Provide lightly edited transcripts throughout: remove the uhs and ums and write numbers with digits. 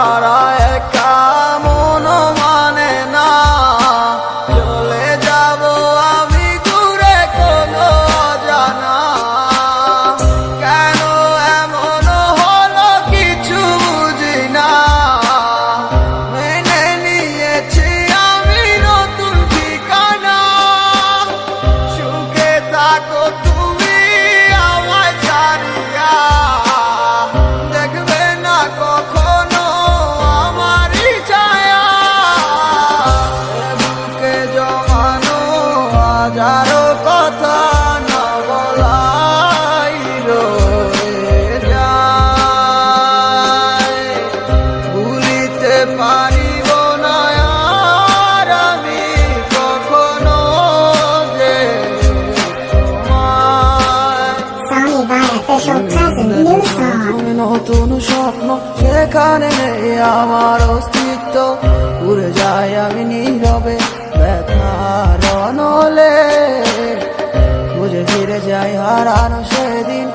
ছাড়া একা মন মানে না। চলে যাব আমি দূরে কোনো অজানা। কেন এমন হলো কিছু বুঝি না। মেনে নিয়েছি আমি নতুন ঠিকানা। সুখে থাকো তুমি আমায় ছাড়িয়া। দেখবে না কখনো আমারই ছায়া। বুকে জমানো হাজারো কথা না বলাই রয়ে যায়। ভুলিতে পারিব না আর আমি কখনো যে তোমায়। Sony by Official Present New Song. নতুন স্বপ্ন সেখানে নেই আমার অস্তিত্ব। উড়ে যাই আমি নীরবে ব্যথার অনলে। খুঁজে ফিরে যাই হারানো সেদিন,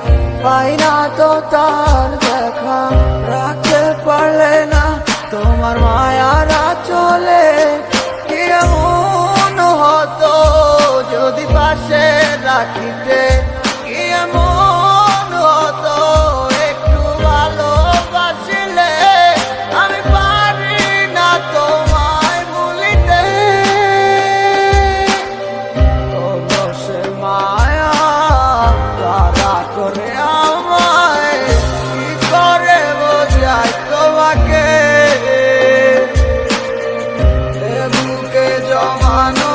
পাই না তো তার দেখা। রাখতে পারলে না তোমার মায়ারা চলে। কি এমন হতো যদি পাশে রাখিতে। কি এমন হতো একটু ভালোবাসিলে। আমি পারি না তোমায় ভুলিতে। তবু সে মায়া তারা করে আমায়। কি করে বোঝাই তোমাকে। এ বুকে জমানো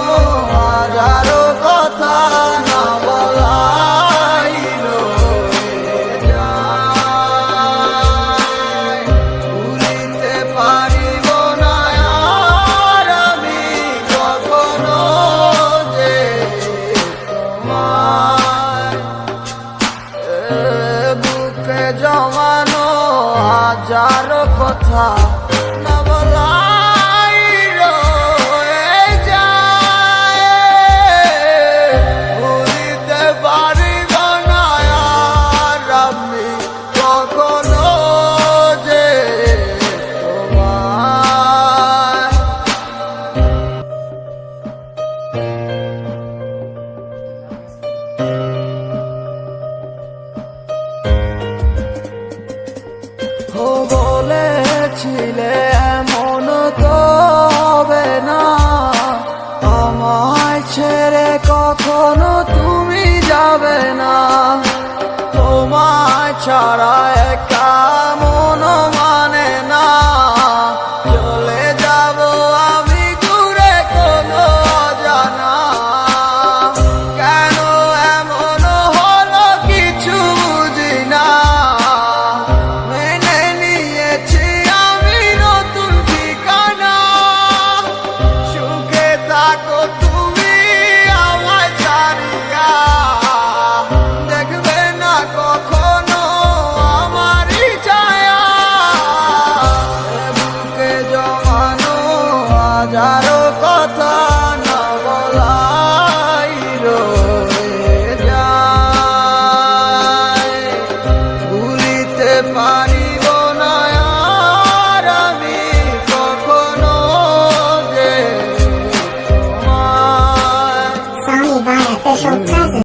হাজারো কথা না বলাই রয়ে যায়। ভুলিতে পারিব না আর আমি কখনো যে তোমায়। এ বুকে জমানো হাজারো কথা না বলাই রয়ে যায়। ভুলিতে পারিব না আর আমি কখনো যে তোমায়। ও বলেছিলে এমন তো হবে না। আমায় ছেড়ে কখনো তুমি যাবে না। তোমায় ছাড়া একা